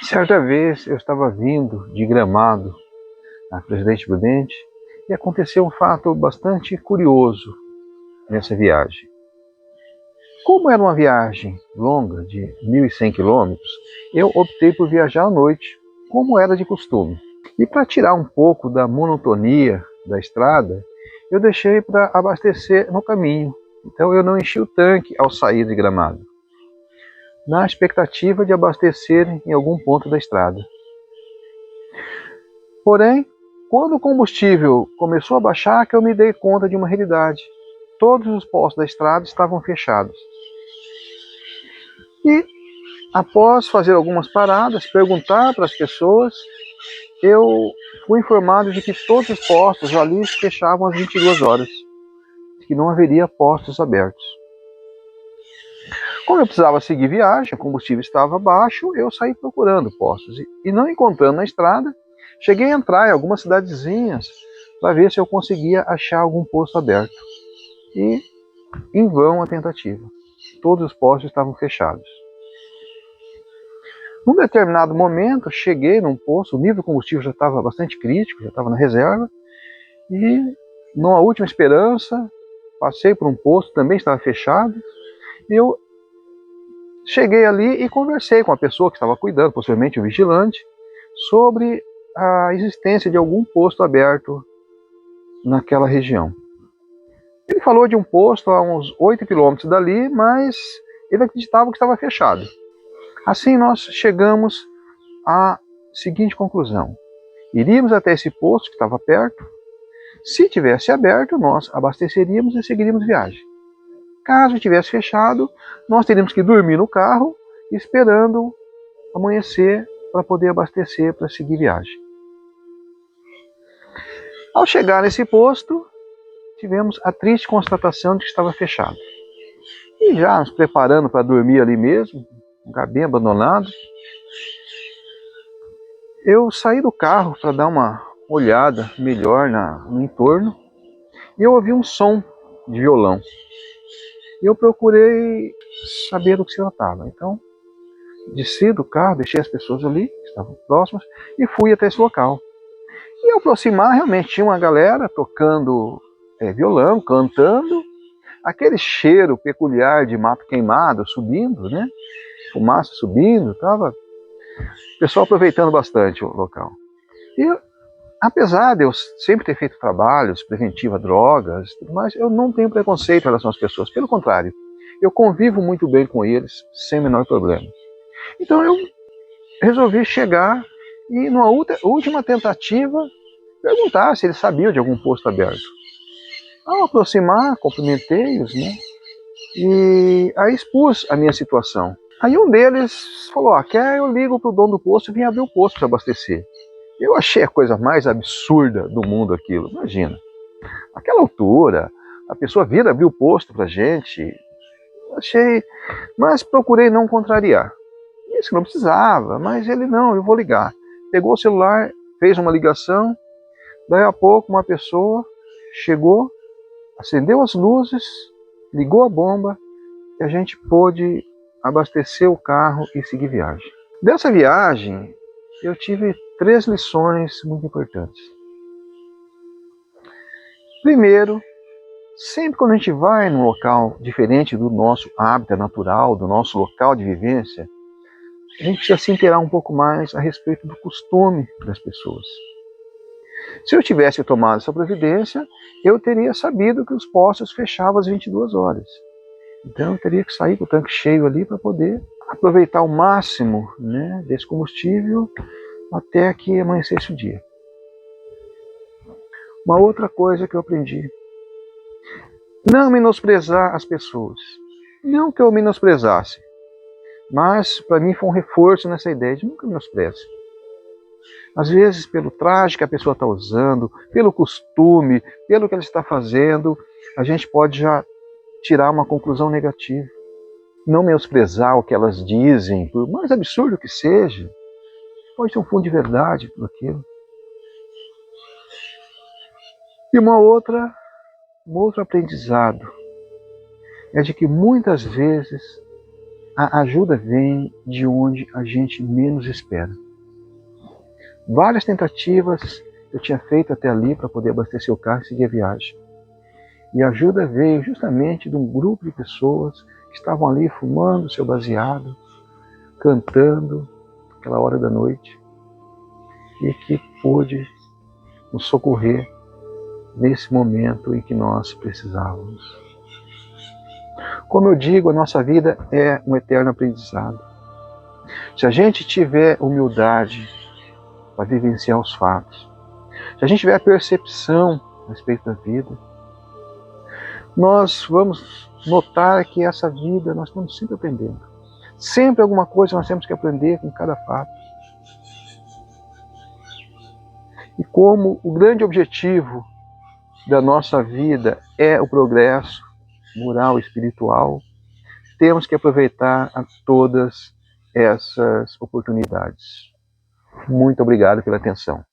Certa vez eu estava vindo de Gramado a Presidente Prudente e aconteceu um fato bastante curioso nessa viagem. Como era uma viagem longa de 1.100 quilômetros, eu optei por viajar à noite, como era de costume. E para tirar um pouco da monotonia da estrada, eu deixei para abastecer no caminho. Então eu não enchi o tanque ao sair de Gramado, na expectativa de abastecer em algum ponto da estrada. Porém, quando o combustível começou a baixar, que eu me dei conta de uma realidade. Todos os postos da estrada estavam fechados. E, após fazer algumas paradas, perguntar para as pessoas, eu fui informado de que todos os postos ali fechavam às 22 horas, que não haveria postos abertos. Como eu precisava seguir viagem, o combustível estava baixo, eu saí procurando postos. E não encontrando na estrada, cheguei a entrar em algumas cidadezinhas para ver se eu conseguia achar algum posto aberto. E, em vão, a tentativa. Todos os postos estavam fechados. Num determinado momento, cheguei num posto, o nível do combustível já estava bastante crítico, já estava na reserva, e, numa última esperança, passei por um posto, também estava fechado, e eu cheguei ali e conversei com a pessoa que estava cuidando, possivelmente o vigilante, sobre a existência de algum posto aberto naquela região. Ele falou de um posto a uns 8 quilômetros dali, mas ele acreditava que estava fechado. Assim nós chegamos à seguinte conclusão: iríamos até esse posto que estava perto. Se tivesse aberto, nós abasteceríamos e seguiríamos viagem. Caso tivesse fechado, nós teríamos que dormir no carro, esperando amanhecer para poder abastecer para seguir viagem. Ao chegar nesse posto, tivemos a triste constatação de que estava fechado. E já nos preparando para dormir ali mesmo, um lugar bem abandonado, eu saí do carro para dar uma olhada melhor no entorno e eu ouvi um som de violão. E eu procurei saber do que se tratava. Então, desci do carro, deixei as pessoas ali, que estavam próximas, e fui até esse local. E ao aproximar, realmente tinha uma galera tocando violão, cantando, aquele cheiro peculiar de mato queimado subindo, né? Fumaça subindo, tava o pessoal aproveitando bastante o local. E apesar de eu sempre ter feito trabalhos preventivos a drogas, mas eu não tenho preconceito em relação às pessoas, pelo contrário, eu convivo muito bem com eles, sem o menor problema. Então eu resolvi chegar e, numa última tentativa, perguntar se eles sabiam de algum posto aberto. Ao aproximar, cumprimentei-os, né? E aí expus a minha situação. Aí um deles falou: quer eu ligo para o dono do posto e vim abrir o posto para abastecer. Eu achei a coisa mais absurda do mundo aquilo. Imagina, aquela altura, a pessoa vir abrir o posto para a gente. Achei, mas procurei não contrariar. Disse que não precisava, mas ele: não, eu vou ligar. Pegou o celular, fez uma ligação, daí a pouco uma pessoa chegou, acendeu as luzes, ligou a bomba e a gente pôde abastecer o carro e seguir viagem. Dessa viagem, eu tive 3 lições muito importantes. Primeiro, sempre quando a gente vai num local diferente do nosso hábitat natural, do nosso local de vivência, a gente precisa se inteirar um pouco mais a respeito do costume das pessoas. Se eu tivesse tomado essa providência, eu teria sabido que os postos fechavam às 22 horas. Então eu teria que sair com o tanque cheio ali para poder aproveitar o máximo, né, desse combustível até que amanhecesse o dia. Uma outra coisa que eu aprendi: não menosprezar as pessoas. Não que eu menosprezasse, mas para mim foi um reforço nessa ideia de nunca menospreze. Às vezes, pelo traje que a pessoa está usando, pelo costume, pelo que ela está fazendo, a gente pode já tirar uma conclusão negativa. Não menosprezar o que elas dizem, por mais absurdo que seja, pode ter um fundo de verdade por aquilo. E um outro aprendizado é de que muitas vezes A ajuda vem de onde a gente menos espera. Várias tentativas eu tinha feito até ali para poder abastecer o carro e seguir a viagem. E a ajuda veio justamente de um grupo de pessoas que estavam ali fumando seu baseado, cantando, aquela hora da noite, e que pôde nos socorrer nesse momento em que nós precisávamos. Como eu digo, a nossa vida é um eterno aprendizado. Se a gente tiver humildade para vivenciar os fatos, se a gente tiver a percepção a respeito da vida, nós vamos notar que essa vida nós estamos sempre aprendendo. Sempre alguma coisa nós temos que aprender com cada fato. E como o grande objetivo da nossa vida é o progresso moral e espiritual, temos que aproveitar a todas essas oportunidades. Muito obrigado pela atenção.